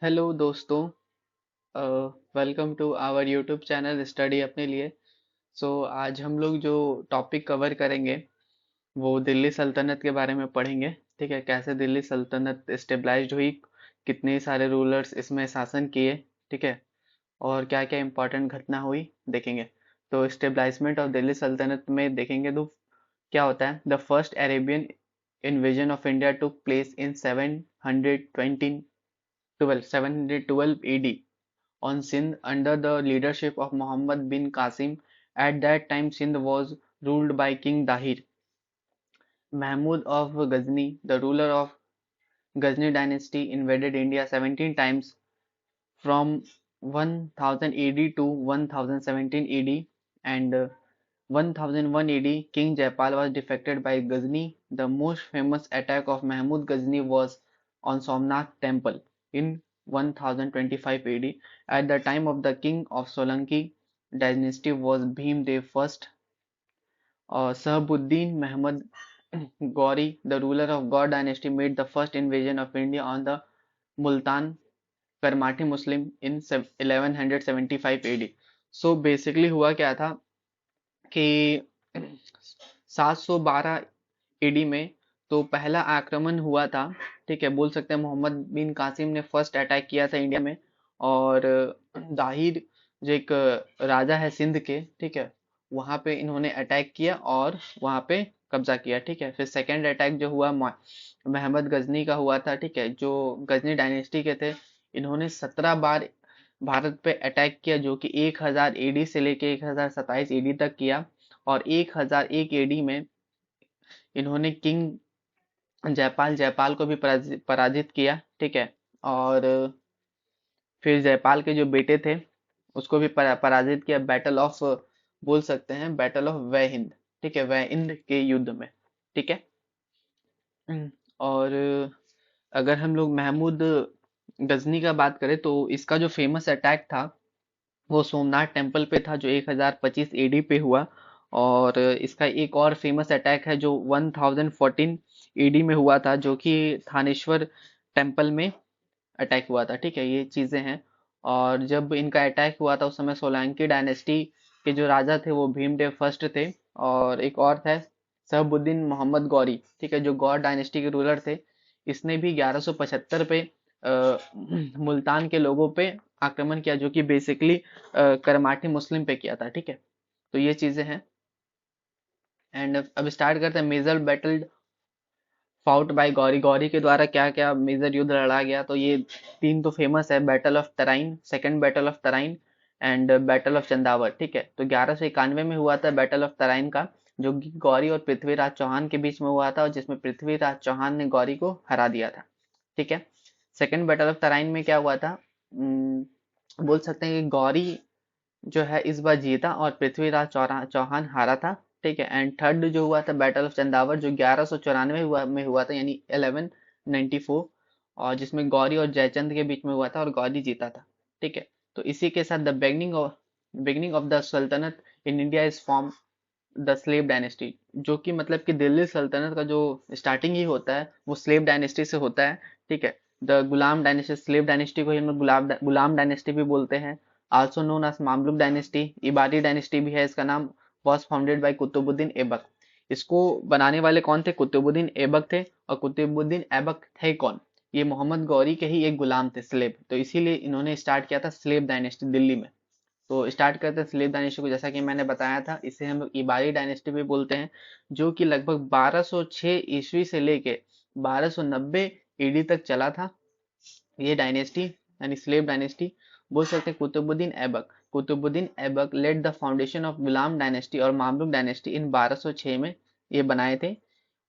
Hello दोस्तों। Welcome to our YouTube channel study अपने लिए। आज हम लोग जो टॉपिक कवर करेंगे वो दिल्ली सल्तनत के बारे में पढ़ेंगे। ठीक है, कैसे दिल्ली सल्तनत स्टेबलाइज्ड हुई, कितने सारे रूलर्स इसमें शासन किए, ठीक है, और क्या क्या इम्पोर्टेंट घटना हुई देखेंगे। तो स्टेबलाइजमेंट ऑफ दिल्ली सल्तनत में देखेंगे तो क्या होता है। The first Arabian invasion of India took place in 712 AD on Sindh under the leadership of Muhammad bin Qasim. At that time, Sindh was ruled by King Dahir. Mahmud of Ghazni, the ruler of Ghazni dynasty, invaded India 17 times from 1000 AD to 1017 AD, and 1001 AD. King Jaipal was defected by Ghazni. The most famous attack of Mahmud Ghazni was on Somnath temple in 1025 AD. At the time of the king of Solanki dynasty was Bhim Dev I. Sahabuddin Muhammad Gauri, the ruler of Gaur dynasty, made the first invasion of India on the Multan Karmati Muslim in 1175 AD. So basically हुआ क्या था कि 712 AD में तो पहला आक्रमण हुआ था। ठीक है, बोल सकते हैं मोहम्मद बिन कासिम ने फर्स्ट अटैक किया था इंडिया में। और दाहिर जो एक राजा है सिंध के, ठीक है, वहां पे इन्होंने अटैक किया और वहां पे कब्जा किया। ठीक है, फिर सेकंड अटैक जो हुआ महमद गजनी का हुआ था। ठीक है, जो गजनी डायनेस्टी के थे, इन्होंने 17 बार भारत पे अटैक किया, जो कि 1000 एडी से लेके 1027 एडी तक किया। और 1001 एडी में इन्होंने किंग जयपाल जयपाल को भी पराजित किया। ठीक है, और फिर जयपाल के जो बेटे थे उसको भी पराजित किया, बैटल ऑफ, बोल सकते हैं बैटल ऑफ वह हिंद। ठीक है, वह हिंद के युद्ध में। ठीक है। और अगर हम लोग महमूद गजनी का बात करें तो इसका जो फेमस अटैक था वो सोमनाथ टेम्पल पे था, जो 1025 एडी पे हुआ। और इसका एक और फेमस अटैक है जो 1014 एडी में हुआ था, जो कि थानेश्वर टेम्पल में अटैक हुआ था। ठीक है, ये चीजें हैं। और जब इनका अटैक हुआ था उस समय सोलंकी डायनेस्टी के जो राजा थे वो भीमदेव फर्स्ट थे, और एक और थे सहबुद्दीन मोहम्मद गौरी। ठीक है, जो गौर डायनेस्टी के रूलर थे। इसने भी 1175 पे मुल्तान के लोगों पे आक्रमण किया, जो कि बेसिकली करमाटी मुस्लिम पे किया था। ठीक है, तो ये चीजें हैं। एंड अब स्टार्ट करते हैं major battle fought by Ghori. Ghori के द्वारा क्या क्या मेजर युद्ध लड़ा गया, तो ये तीन तो फेमस है, battle of Tarain, second battle of Tarain and battle of Chandawar. ठीक है, तो 1191 में हुआ था बैटल ऑफ तराइन का, जो कि गौरी और पृथ्वीराज चौहान के बीच में हुआ था, और जिसमें पृथ्वीराज चौहान ने गौरी को हरा दिया था। ठीक है, सेकंड बैटल ऑफ तराइन में क्या हुआ था, बोल सकते हैं कि गौरी जो है इस बार जीता और पृथ्वीराज चौहान हारा था। ठीक है, एंड थर्ड जो हुआ था बैटल ऑफ चंदावर, जो 1194 हुआ था, यानी 1194, और जिसमें गौरी और जयचंद के बीच में हुआ था और गौरी जीता था। ठीक है, तो इसी के साथ द बिगनिंग ऑफ द सल्तनत in India is form the slave dynasty, जो कि मतलब कि दिल्ली सल्तनत का जो स्टार्टिंग ही होता है वो स्लेव डायनेस्टी से होता है। ठीक है, the Ghulam dynasty, slave dynasty को ही हम लोग गुलाम डायनेस्टी भी बोलते हैं, also known as Mamluk dynasty. इबादी डायनेस्टी भी है, इसका नाम was founded by Qutbuddin Aibak. इसको बनाने वाले कौन थे? कुतुबुद्दीन ऐबक थे। और कुतुबुद्दीन ऐबक थे कौन? ये मोहम्मद गौरी के ही एक गुलाम थे, स्लेव। तो इसीलिए इन्होंने स्टार्ट किया था स्लेव डायनेस्टी दिल्ली में। तो स्टार्ट करते हैं स्लेव डायनेस्टी को। जैसा कि मैंने बताया था, इसे हम लोग इबारी डायनेस्टी भी बोलते हैं, जो कि लगभग 1206 ईस्वी से लेके 1290 ईडी तक चला था ये डायनेस्टी, यानी स्लेव डायनेस्टी। बोल सकते हैं Qutbuddin Aibak led the foundation of Ghulam dynasty और मामलुक डायनेस्टी इन 1206 में ये बनाए थे।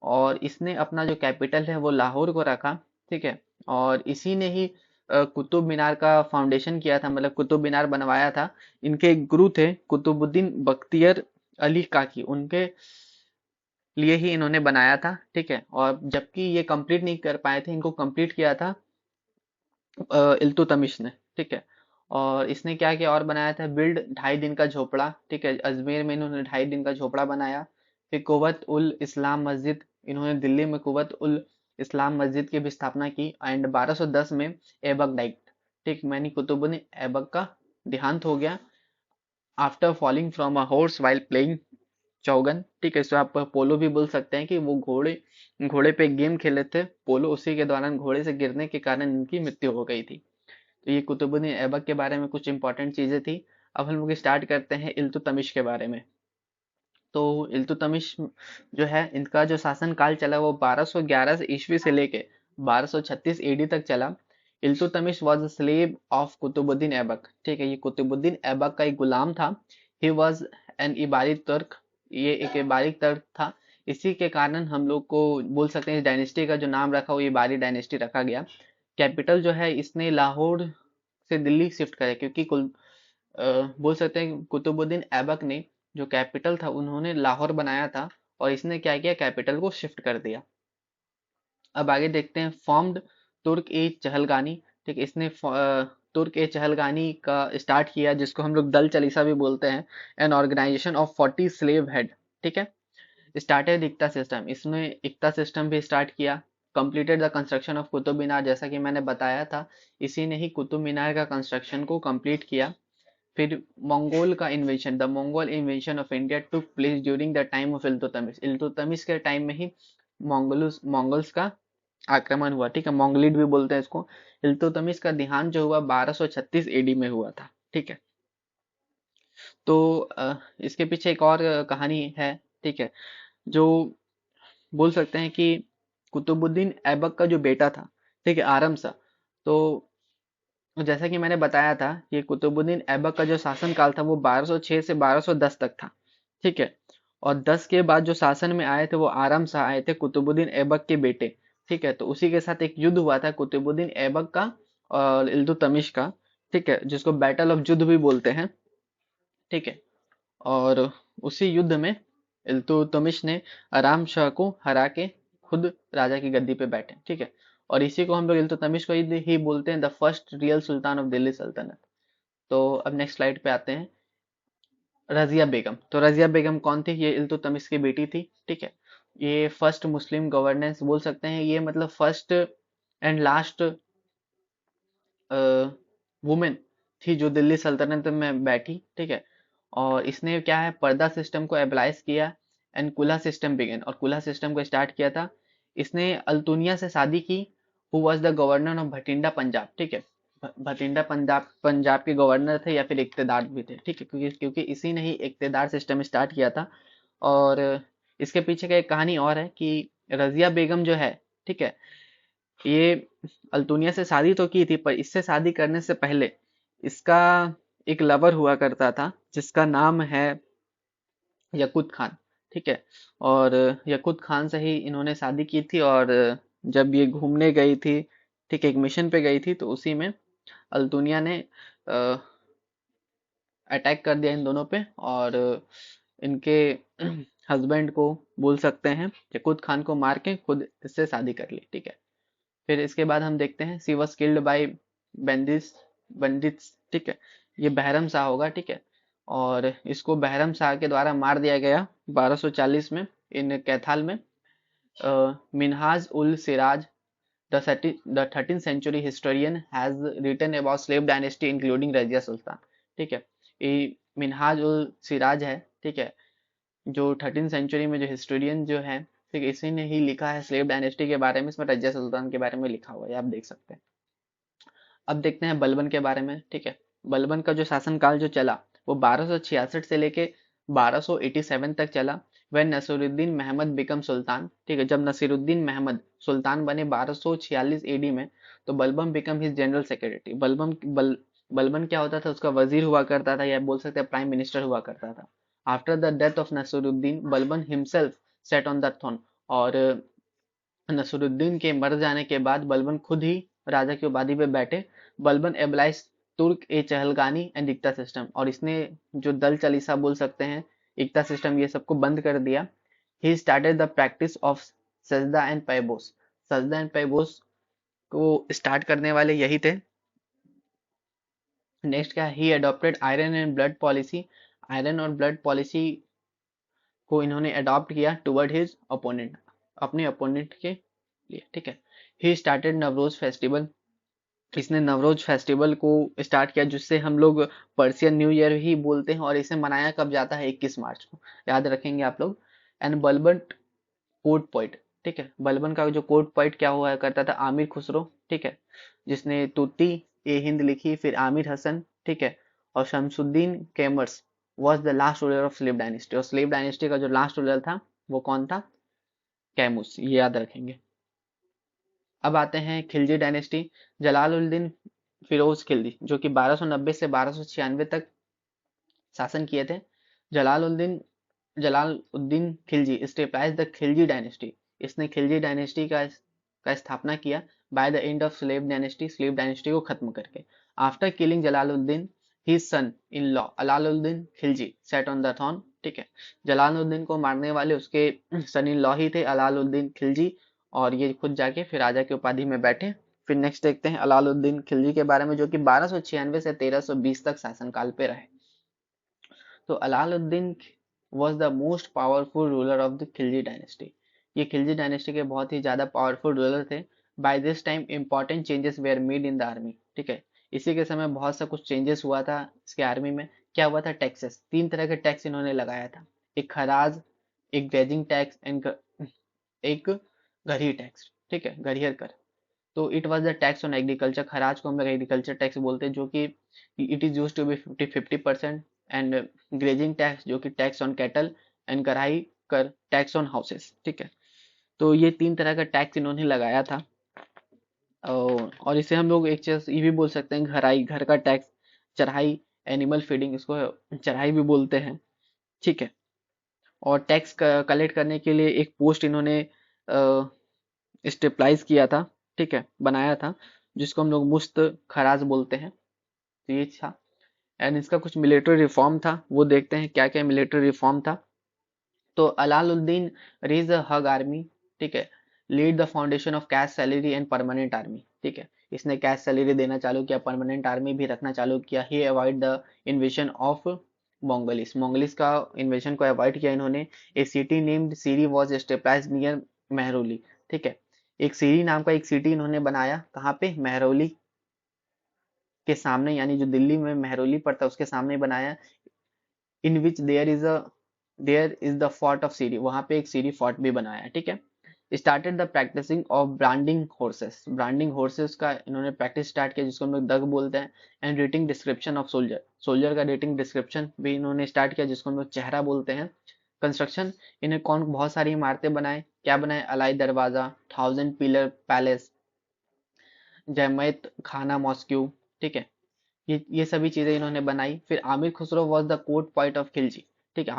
और इसने अपना जो कैपिटल है वो लाहौर को रखा। ठीक है, और इसी ने ही कुतुब मीनार का फाउंडेशन किया था, मतलब कुतुब मीनार बनवाया था। इनके एक गुरु थे कुतुबुद्दीन बख्तियार अली काकी, उनके लिए ही इन्होंने बनाया था। ठीक है, और जबकि ये कंप्लीट नहीं कर पाए थे, इनको कंप्लीट किया था इल्तुतमिश ने। ठीक है, और इसने क्या किया और बनाया था, बिल्ड 2.5 दिन का झोपड़ा। ठीक है, अजमेर में इन्होंने 2.5 दिन का झोपड़ा बनाया। फिर कुवत उल इस्लाम मस्जिद, इन्होंने दिल्ली में कुवत उल इस्लाम मस्जिद की भी स्थापना की। एंड 1210 में ऐबक डाइट, ठीक, मैनी कुतुबुद्दीन ऐबक का देहांत हो गया after falling from a horse while playing chaugan. ठीक है, इसको आप पोलो भी बोल सकते हैं कि वो घोड़े घोड़े पे गेम खेले थे पोलो, उसी के दौरान घोड़े से गिरने के कारण इनकी मृत्यु हो गई थी। तो ये कुतुबुद्दीन ऐबक के बारे में कुछ इंपॉर्टेंट चीजें थी। अब हम लोग स्टार्ट करते हैं इल्तुतमिश के बारे में। तो इल्तुतमिश जो है, इनका जो शासन काल चला वो 1211 से ईस्वी से लेके 1236 एडी तक चला। Iltutmish was a slave of Qutbuddin Aibak. ठीक है, ये कुतुबुद्दीन ऐबक का एक गुलाम था। ही वाज एन इबारी तुर्क, ये एक इबारी तुर्क था। इसी के कारण हम लोग को बोल सकते हैं इस डायनेस्टी का जो नाम रखा वो इबारी डायनेस्टी रखा गया। कैपिटल जो है इसने लाहौर से दिल्ली शिफ्ट करे, क्योंकि बोल सकते हैं कुतुबुद्दीन ऐबक ने जो कैपिटल था उन्होंने लाहौर बनाया था, और इसने क्या किया, कैपिटल को शिफ्ट कर दिया। अब आगे देखते हैं फॉर्म्ड तुर्क ए चहलगानी। ठीक, इसने तुर्क ए चहलगानी का स्टार्ट किया, जिसको हम लोग दल चलीसा भी बोलते हैं। An organisation of 40 slave head. ठीक है, स्टार्टेड इक्ता सिस्टम, इसने इक्ता सिस्टम भी स्टार्ट किया। Completed the construction of Qutub Minar, जैसा कि मैंने बताया था इसी ने ही कुतुब मीनार का कंस्ट्रक्शन को कंप्लीट किया। फिर मंगोल का इन्वेशन, the Mongol इन्वेशन of India took place during the time of Iltutmish. Iltutmish के टाइम में ही मंगोल्स का आक्रमण हुआ। ठीक है, मंगोलिड भी बोलते हैं इसको। इल्तुतमिश का देहांत जो हुआ 1236 एडी में हुआ था। ठीक है, तो इसके पीछे एक और कहानी है। ठीक है, जो बोल सकते हैं कि कुतुबुद्दीन ऐबक का जो बेटा था, ठीक है, आरम शाह। तो जैसा कि मैंने बताया था ये कुतुबुद्दीन ऐबक का जो शासन काल था वो 1206 से 1210 तक था। ठीक है, और 10 के बाद जो शासन में आए थे वो आराम शाह आए थे, कुतुबुद्दीन ऐबक के बेटे। ठीक है, तो उसी के साथ एक युद्ध हुआ था कुतुबुद्दीन ऐबक का और इल्तुतमिश का। ठीक है, जिसको बैटल ऑफ जुद्ध भी बोलते हैं। ठीक है, और उसी युद्ध में इल्तुतमिश ने आराम शाह को हरा के खुद राजा की गद्दी पे बैठे। ठीक है, और इसी को हम लोग इल्तुतमिश को ही बोलते हैं the first real Sultan of Delhi सल्तनत। तो अब नेक्स्ट स्लाइड पे आते हैं। रजिया बेगम, तो रजिया बेगम कौन थी, ये इल्तुतमिश की बेटी थी। ठीक है, ये फर्स्ट मुस्लिम गवर्नेंस बोल सकते हैं, ये मतलब फर्स्ट एंड लास्ट वुमेन थी जो दिल्ली सल्तनत में बैठी। ठीक है, और इसने क्या है पर्दा सिस्टम को एबलाइज किया एंड कुला सिस्टम बिगन, और कुला सिस्टम को स्टार्ट किया था। इसने अल्तुनिया से शादी की, who was the governor of Bathinda Punjab. ठीक है, भटिंडा पंजाब पंजाब के गवर्नर थे या फिर इक्तेदार भी थे। ठीक है, क्योंकि इसी ने ही इक्तेदार सिस्टम स्टार्ट किया था। और इसके पीछे का एक कहानी और है कि रजिया बेगम जो है, ठीक है, ये अल्तुनिया से शादी तो की थी, पर इससे शादी करने से पहले इसका एक लवर हुआ करता था जिसका नाम है यकूत खान। ठीक है, और यकूत खान से ही इन्होंने शादी की थी। और जब ये घूमने गई थी, ठीक है, एक मिशन पे गई थी, तो उसी में अल्तुनिया ने अटैक कर दिया इन दोनों पे, और इनके हस्बैंड को बोल सकते हैं यकूत खान को मार के खुद इससे शादी कर ली। ठीक है, फिर इसके बाद हम देखते हैं सी वॉज किल्ड बाई बंदिस बंदित्स। ठीक है, ये बहरम शाह होगा। ठीक है, और इसको बहरम शाह के द्वारा मार दिया गया 1240 में इन कैथाल में। मिनहाज उल Siraj the 13th century historian has written about slave dynasty including Razia Sultan. ठीक है, ये मिनहाज उल सिराज है। ठीक है, जो 13th सेंचुरी में जो हिस्टोरियन जो है, ठीक है, इसी ने ही लिखा है स्लेव डायनेस्टी के बारे में, इसमें रजिया सुल्तान के बारे में लिखा हुआ है, आप देख सकते हैं। अब देखते हैं बलबन के बारे में। ठीक है, बलबन का जो शासनकाल जो चला वो 1266 से लेके 1287 तक चला। वह नसीरुद्दीन महमद बिकम सुल्तान। ठीक है, जब नसीरुद्दीन महमद सुल्तान बने 1246 एडी में, तो Balban become his general secretary. Balban क्या होता था, उसका वजीर हुआ करता था, या बोल सकते हैं प्राइम मिनिस्टर हुआ करता था। After the death of Nasiruddin, Balban himself set on the throne. और नसरुद्दीन के मर जाने के बाद बलबन खुद ही राजा की उपाधि पे बैठे। बलबन एबलाइज तुर्क ए चहलगानी एंड इक्ता सिस्टम, और इसने जो दल चलीसा बोल सकते हैं, इक्ता सिस्टम, ये सबको बंद कर दिया। He started the practice of सजदा एंड पैबोस। सजदा एंड पैबोस को स्टार्ट करने वाले यही थे। नेक्स्ट क्या, he adopted iron and blood policy. Iron और ब्लड पॉलिसी को इन्होंने अडॉप्ट किया टुवर्ड हिज ओपोनेंट, अपने ओपोनेंट के लिए। ठीक है, ही स्टार्टेड नवरोज फेस्टिवल। इसने नवरोज फेस्टिवल को स्टार्ट किया, जिससे हम लोग पर्शियन न्यू ईयर ही बोलते हैं, और इसे मनाया कब जाता है, 21 मार्च को, याद रखेंगे आप लोग। एंड बलबन कोर्ट पोइट, ठीक है, बलबन का जो कोर्ट पोइट क्या हुआ करता था, आमिर खुसरो, ठीक है, जिसने तूती ए हिंद लिखी, फिर आमिर हसन, ठीक है, और Shamsuddin Kaimars was the last ruler of slave dynasty, और स्लेव डायनेस्टी का जो लास्ट रूलर था वो कौन था, कैमूस, ये याद रखेंगे। अब आते हैं खिलजी डायनेस्टी। जलालुद्दीन फिरोज खिलजी, जो कि 1290 से 1296 तक शासन किए थे। Jalaluddin Jalaluddin Khilji stabilize the Khilji dynasty, इसने खिलजी डायनेस्टी का स्थापना किया by the end of slave dynasty को खत्म करके। After killing Jalaluddin his son in law Alauddin Khilji set on the throne, ठीक है, जलालुद्दीन को मारने वाले उसके सन इन लॉ ही थे अलाउद्दीन खिलजी, और ये खुद जाके फिर राजा की उपाधि में बैठे। फिर नेक्स्ट देखते हैं अलाउद्दीन खिलजी के बारे में, जो कि 1296 से 1320 तक शासनकाल पे रहे। तो Alauddin was the most powerful ruler of the Khilji dynasty, ये खिलजी डायनेस्टी के बहुत ही ज्यादा पावरफुल रूलर थे। By this time important changes were made in the army, ठीक है, इसी के समय बहुत सा कुछ चेंजेस हुआ था इसके आर्मी में। क्या हुआ था, टैक्सेस, तीन तरह के टैक्स इन्होंने लगाया था, एक खराज, एक ग्रेजिंग टैक्स एंड एक गरीह टैक्स, ठीक है, गरीहर कर। तो it was the tax on agriculture, खराज को हम लोग एग्रीकल्चर टैक्स बोलते हैं, जो कि it is use to be 50%। And grazing tax जो कि टैक्स ऑन कैटल, एंड कराई कर टैक्स ऑन हाउसेस, ठीक है। तो ये तीन तरह का टैक्स इन्होंने लगाया था। और इसे हम लोग एक चीज ये भी बोल सकते हैं, घराई, घर का टैक्स, चढ़ाई, एनिमल फीडिंग, इसको चढ़ाई भी बोलते हैं, ठीक है। और टैक्स कलेक्ट करने के लिए एक पोस्ट इन्होंने स्टेपलाइज किया था, ठीक है, बनाया था, जिसको हम लोग मुस्त खराज बोलते हैं। तो ये था। एंड इसका कुछ मिलिट्री रिफॉर्म था, वो देखते हैं क्या क्या मिलिट्री रिफॉर्म था। तो Alauddin raise the huge army, ठीक है, lead the foundation of cash salary and permanent army, ठीक है, इसने कैश सैलरी देना चालू किया, परमानेंट आर्मी भी रखना चालू किया। He avoid the invasion of Mongols, Mongols का इन्वेशन को अवॉइड किया इन्होंने। A city named Siri was stabilise near Mehrauli, ठीक है, एक सीरी नाम का एक सिटी इन्होंने बनाया, कहाँ पे, मेहरौली के सामने, यानी जो दिल्ली में मेहरौली पड़ता है उसके सामने बनाया। In which there is the fort of Siri, वहां पे एक सीरी फोर्ट भी बनाया, ठीक है। Started the practicing of branding horses, branding horses का इन्होंने प्रैक्टिस स्टार्ट किया, जिसको हम लोग दग बोलते हैं। And rating description of soldier, soldier का रेटिंग डिस्क्रिप्शन भी इन्होंने स्टार्ट किया, जिसको हम लोग चेहरा बोलते हैं। कंस्ट्रक्शन, इन्हें कौन बहुत सारी इमारतें बनाए, क्या बनाए, अलाई दरवाजा, 1000 पिलर पैलेस, जैमत खाना मॉस्क्यू, ठीक है, ये सभी चीजें इन्होंने बनाई। फिर Aamir Khusro was the court point of Khilji, ठीक है,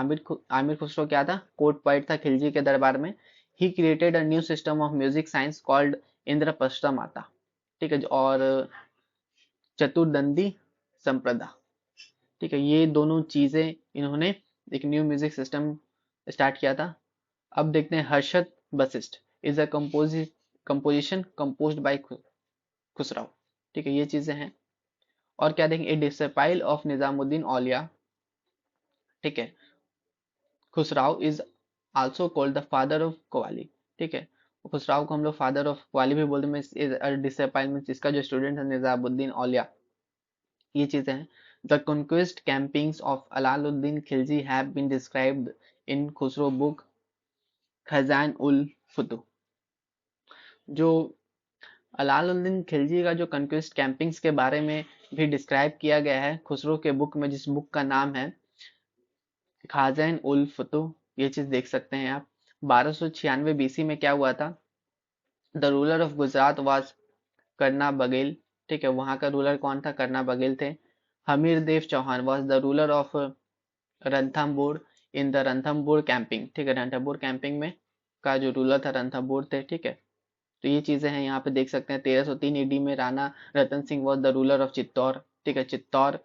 आमिर खुसरो क्या था, कोर्ट पॉइंट था खिलजी के दरबार में। He created a new system of music science called Indraprastha माता, ठीक है, और चतुर्दंडी संप्रदा, ठीक है, ये दोनों चीजें इन्होंने एक न्यू म्यूजिक सिस्टम स्टार्ट किया था। अब देखते हैं Hasht Bahisht is a composition composed by Khusrau, ठीक है, ये चीजें हैं। और क्या देखेंगे, ए डिसिपाइल ऑफ निजामुद्दीन औलिया, ठीक है, Khusrau is also called the father of qawwali, ठीक है, खुसराव को हम लोग फादर ऑफ कवाली भी बोलते हैं। डिसिपाइल मींस इसका जो स्टूडेंट है निजामुद्दीन औलिया, ये चीजें हैं। The conquest campaigns of Alauddin Khilji have been described in Khusro book Khazain ul Futuh, जो अलाउद्दीन खिलजी का जो कॉन्क्वेस्ट कैंपिंग्स के बारे में भी डिस्क्राइब किया गया है खुसरो के बुक में, जिस बुक का नाम है खाजैन उल फतूह, ये चीज देख सकते हैं आप। 1296 बीसी में क्या हुआ था, the ruler of Gujarat was करना बघेल, ठीक है, वहां का रूलर कौन था, करना बघेल थे। Hammir Dev Chauhan was the ruler of Ranthambore in the Ranthambore campaign, ठीक है, रणथंबोर कैंपिंग में का जो रूलर था रणथंबोर थे, ठीक है। तो ये चीजें हैं यहाँ पे देख सकते हैं। 1303 ईडी में Rana Ratan Singh was the ruler of Chittor, ठीक है, चित्तौर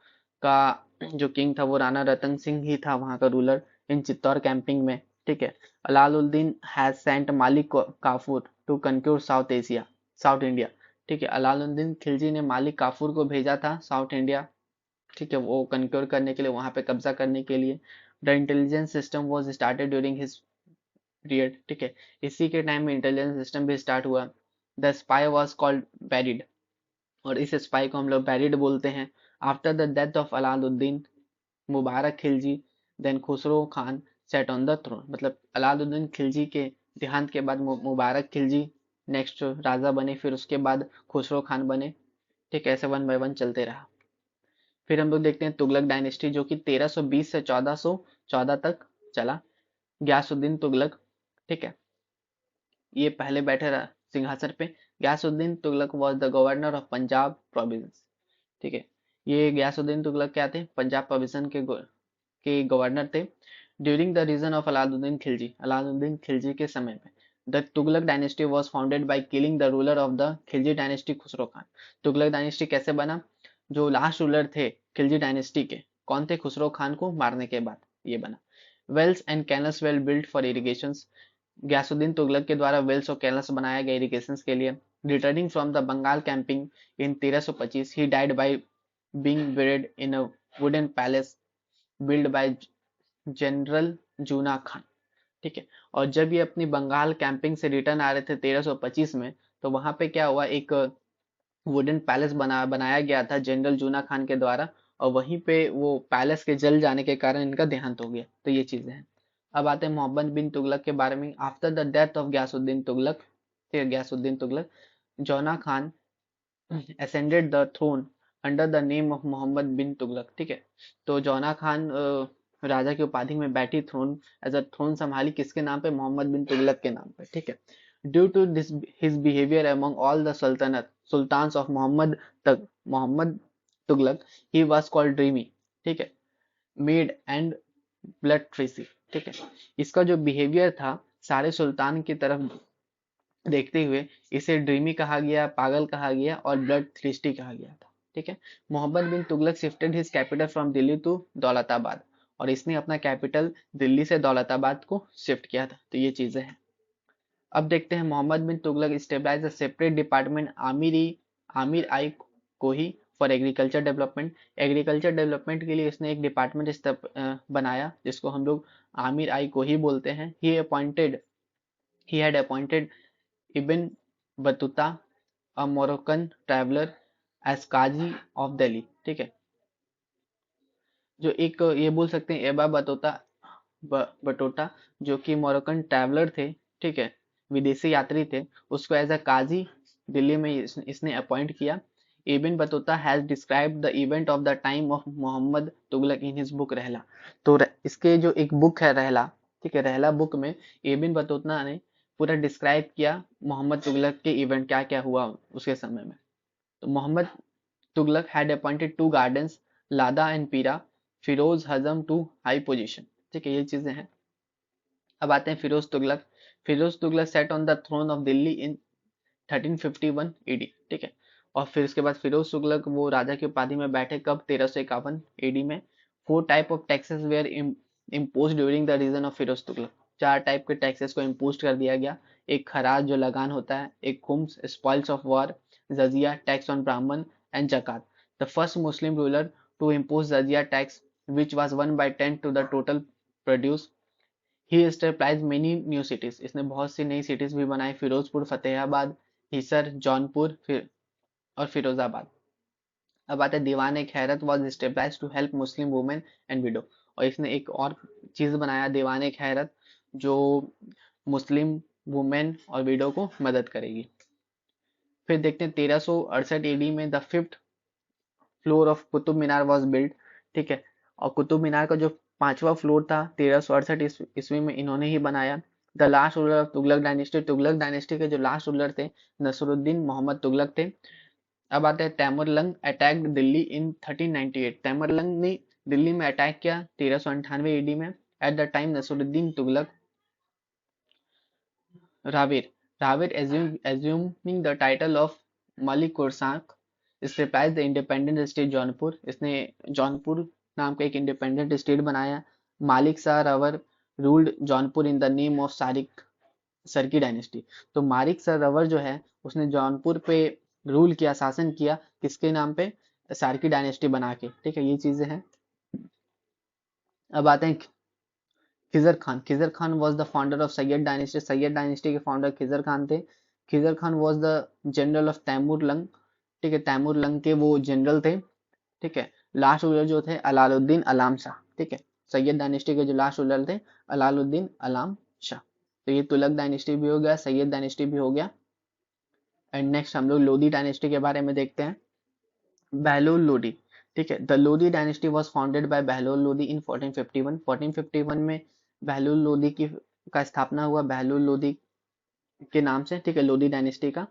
का जो किंग था वो राणा रतन सिंह ही था वहां का रूलर इन चित्तौर कैंपिंग में, ठीक है। Alauddin has sent Malik Kafur to conquer South Asia South India, ठीक है, अलाउद्दीन खिलजी ने मालिक काफूर को भेजा था साउथ इंडिया, ठीक है, वो कंक्योर करने के लिए, वहां पे कब्जा करने के लिए। The intelligence system was started during his period, ठीक है, इसी के टाइम में इंटेलिजेंस सिस्टम भी स्टार्ट हुआ। The spy was called barid, और इस स्पाई को हम लोग बैरिड बोलते हैं। After the death of Alauddin Mubarak Khilji then Khusro Khan set on the throne, मतलब अलाउद्दीन खिलजी के देहांत के बाद मुबारक खिलजी नेक्स्ट राजा बने, फिर उसके बाद खुसरो खान बने। ठीक है, ऐसे वन बाय वन चलते रहा। फिर हम लोग देखते हैं तुगलक डायनेस्टी, जो कि 1320 से 1414 तक चला। गयासुद्दीन तुगलक, ठीक है, ये पहले बैठे रहा सिंहासन पे। Ghiyasuddin Tughlaq was the governor of Punjab province. ठीक है, ये गयासुद्दीन तुगलक क्या थे, पंजाब प्रोविंसन के गवर्नर थे। During the reign of Alauddin Khilji के समय में the Tughlaq dynasty was founded by killing the ruler of the Khilji dynasty Khusro Khan. Tughlaq dynasty कैसे बना, जो लास्ट रूलर थे खिलजी डायनेस्टी के, कौन थे, खुसरो खान को मारने के बाद ये बना। Wells and canals were built for irrigation, Ghiyasuddin Tughlaq के द्वारा वेल्स और कैनल्स बनाया गया इरिगेशन के लिए। Returning from the Bengal campaign in 1325 he died by being buried in a wooden palace build by general Juna Khan. ठीक है, और जब ये अपनी बंगाल कैंपिंग से रिटर्न आ रहे थे 1325 में, तो वहां पे क्या हुआ, एक वुडन पैलेस बनाया गया था जनरल जूना खान के द्वारा, और वहीं पे वो पैलेस के जल जाने के कारण इनका देहांत हो गया। तो ये चीजें हैं। अब आते हैं मोहम्मद बिन तुगलक के बारे में। After the death of Ghiyasuddin Tughlaq, Ghiyasuddin Tughlaq, Jauna Khan ascended the throne under the name of Mohammad bin Tughlaq. ठीक है, तो जौना खान राजा की उपाधि में बैठी, थ्रोन एज अ थ्रोन संभाली, किसके नाम पे, मोहम्मद बिन तुगलक के नाम पे। ठीक है, due to this his behaviour among all the sultans of Mohammad Tughlaq, he was called dreamy. ठीक है, मेड एंड ब्लड ट्रेसी। ठीक है, इसका जो बिहेवियर था सारे सुल्तान की तरफ देखते हुए इसे ड्रीमी कहा गया, पागल कहा गया और ब्लड थ्रिस्टी कहा गया था। ठीक है, Mohammad bin Tughlaq shifted his capital from Delhi to Daulatabad, और इसने अपना कैपिटल दिल्ली से दौलताबाद को शिफ्ट किया था। तो ये चीजें हैं। अब देखते हैं Mohammad bin Tughlaq stabilise a separate department Amir i Kohi for agriculture development. Agriculture development के लिए इसने एक डिपार्टमेंट बनाया, जिसको हम लोग आमिर आई कोही बोलते हैं। He had appointed Ibn Battuta a Moroccan traveller as Qazi of Delhi. ठीक है, जो एक ये बोल सकते हैं एबा बटोटा, जो कि मोरक्कन ट्रैवलर थे। ठीक है, विदेशी यात्री थे, उसको एज अ काजी दिल्ली में इसने अपॉइंट किया। Ibn Battuta has described the event of the time of Mohammad Tughlaq in his book Rihla. तो इसके जो एक बुक है रहला, ठीक है, रहला बुक में इब्न बतूता ने पूरा डिस्क्राइब किया मोहम्मद तुगलक के इवेंट क्या क्या हुआ उसके समय में। तो Mohammad Tughlaq had appointed two gardeners Ladha and Pira Firoz हजम टू हाई पोजीशन। ठीक है, ये चीजें हैं। अब आते हैं Firoz Tughlaq. Firoz Tughlaq set on the throne of Delhi in 1351 AD. ठीक है, और फिर उसके बाद फिरोज तुगलक वो राजा की उपाधि में बैठे कब, 1351 एडी में। 4 type of taxes were impose during the reign of Firoz Tughlaq. 4 type के टैक्सेस को इम्पोज कर दिया गया। एक खराज जो लगान होता है, एक khums spoils of war, jizya tax on Brahmin and zakat. The first Muslim ruler to impose jizya tax which was 1/10 to the total produce. He established many new cities. इसने बहुत सी नई सिटीज भी बनाई, फिरोजपुर, फतेहाबाद, हिसर, जौनपुर और फिरोजाबाद। अब आते हैं Diwan e Khairat was stabilise to help Muslim women and widow, और इसने एक और चीज बनाया दीवान एक हैरत, जो मुस्लिम वुमेन और विडो को मदद करेगी। फिर देखते हैं 1368 एडी में the fifth floor of Qutub Minar was build. ठीक है, और कुतुब मीनार का जो 5वां फ्लोर था 1368 ईस्वी में इन्होंने ही बनाया। The last ruler of Tughlaq dynasty के जो लास्ट रूलर थे नसरुद्दीन मोहम्मद तुगलक थे। अब आते हैं तैमुरलंग अटैक्ड दिल्ली इन 1398। तैमुरलंग ने दिल्ली में अटैक किया 1398 ईडी में। At the time Nasiruddin Tughlaq रावेर रावेर assuming the title of Malik Kursak established the independent state Jaunpur. इसने जौनपुर नाम का एक इंडिपेंडेंट स्टेट बनाया। Malik Shah Rawar ruled Jaunpur in the name of Sharqi dynasty. तो मालिक शाह रवर जो है उसने जौनपुर पे रूल किया, शासन किया, किसके नाम पे, सार्की डायनेस्टी बना के। ठीक है, ये चीजें हैं। अब आते हैं Khizr Khan was the founder of Sayyid dynasty के फाउंडर खिजर खान थे। Khizr Khan was the general of Taimur Lang ठीक है, तैमूर लंग के वो जनरल थे। ठीक है, लास्ट रूलर जो थे अलाउद्दीन अलाम शाह। ठीक है, सैयद डायनेस्टी के जो लास्ट रूलर थे अलाउद्दीन अलाम शाह। तो ये तुगलक डायनेस्टी भी हो गया, सैयद डायनेस्टी भी हो गया। एंड नेक्स्ट हम लोग लोधी डायनेस्टी के बारे में देखते हैं। बहलोल लोधी। ठीक है, the Lodhi dynasty was founded by Bahlol Lodhi in 1451। 1451 में बहलोल लोधी की का स्थापना हुआ, बहलोल लोधी के नाम से। ठीक है, लोधी डायनेस्टी का।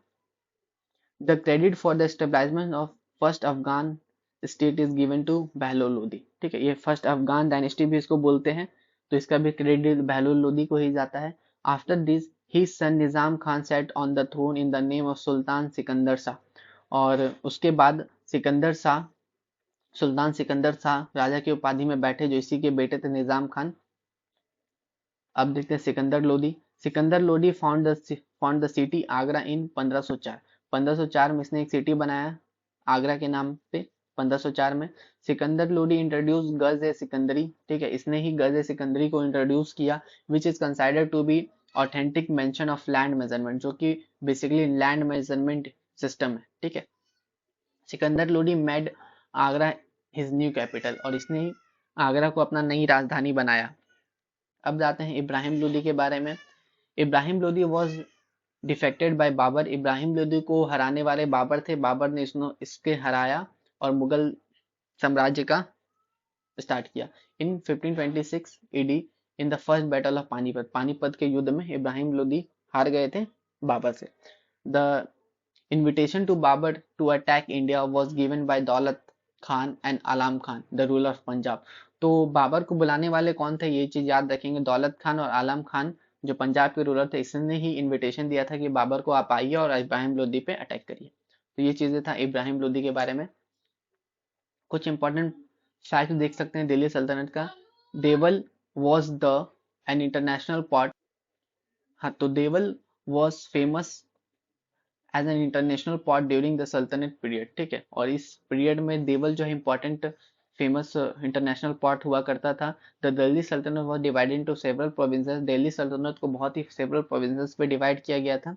The credit for the establishment of first Afghan state is given to Bahlol Lodhi. ठीक है, ये फर्स्ट अफगान डायनेस्टी भी इसको बोलते हैं, तो इसका भी क्रेडिट बहलोल लोधी को ही जाता है। After this his son Nizam Khan sat on the throne in the name of सुल्तान सिकंदर शाह। और उसके बाद सिकंदर शाह, सुल्तान सिकंदर शाह राजा की उपाधि में बैठे, जो इसी के बेटे थे निजाम खान। अब देखते हैं Sikandar Lodhi. Sikandar Lodhi found the city Agra in 1504। 1504 में इसने एक सिटी बनाया आगरा के नाम पे। 1504 में सिकंदर लोधी इंट्रोड्यूस गज ए सिकंदरी। ठीक है, इसने ही गज ए सिकंदरी को इंट्रोड्यूस किया, which is considered to be authentic mention of land measurement, जो कि बेसिकली लैंड मेजरमेंट सिस्टम है। ठीक है, Sikandar Lodhi made Agra his new capital, और इसने ही आगरा को अपना नई राजधानी बनाया। अब जाते हैं इब्राहिम लोदी के बारे में। Ibrahim Lodi was defeated by Babur. Ibrahim Lodi को हराने वाले बाबर थे, बाबर ने इसके हराया और मुगल साम्राज्य का स्टार्ट किया। इन 1526 ED in the first battle of Panipat. Panipat के युद्ध में इब्राहिम लोदी हार गए थे बाबर से। The invitation to Babur to attack India was given by Daulat Khan and Alam Khan, the ruler of Punjab. तो बाबर को बुलाने वाले कौन थे, ये चीज याद रखेंगे। दौलत खान और आलम खान जो पंजाब के रूलर थे, इसने ही इनविटेशन दिया था कि बाबर को आप आइए और इब्राहिम लोदी पे अटैक करिए। तो ये चीजें था इब्राहिम लोदी के बारे में। कुछ इंपॉर्टेंट फैक्ट देख सकते हैं दिल्ली सल्तनत का। Deval was the an international port. हाँ, तो Deval was famous as an international port during the saltanat period. ठीक है, और इस पीरियड में देवल जो है इंपॉर्टेंट फेमस इंटरनेशनल पॉर्ट हुआ करता था। द दिल्ली सल्तनत was divided into several provinces. Delhi सल्तनत को बहुत ही सेवरल प्रोविंसेस पे डिवाइड किया गया था,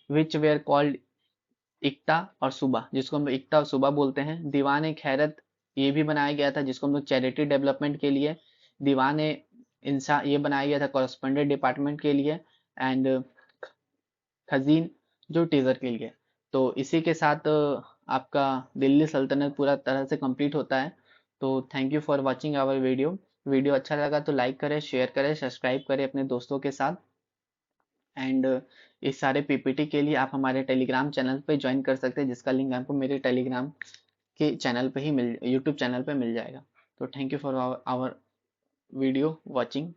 विच वेयर कॉल्ड इक्ता और सूबा, जिसको हम इक्ता और सूबा बोलते हैं। दीवान ए खैरत ये भी बनाया गया था, जिसको हम लोग चैरिटी डेवलपमेंट के लिए। दीवान ए इंसा ये बनाया गया था कॉरेस्पोंडेंट डिपार्टमेंट के लिए। एंड खजीन जो टीजर के लिए। तो इसी के साथ आपका दिल्ली सल्तनत पूरा तरह से कंप्लीट होता है। तो thank you for watching our video. Video अच्छा लगा तो लाइक करें, शेयर करें, सब्सक्राइब करें अपने दोस्तों के साथ। एंड इस सारे पीपीटी के लिए आप हमारे टेलीग्राम चैनल पे ज्वाइन कर सकते हैं, जिसका लिंक आपको मेरे टेलीग्राम के चैनल पे ही यूट्यूब चैनल पे मिल जाएगा। तो thank you for our video watching.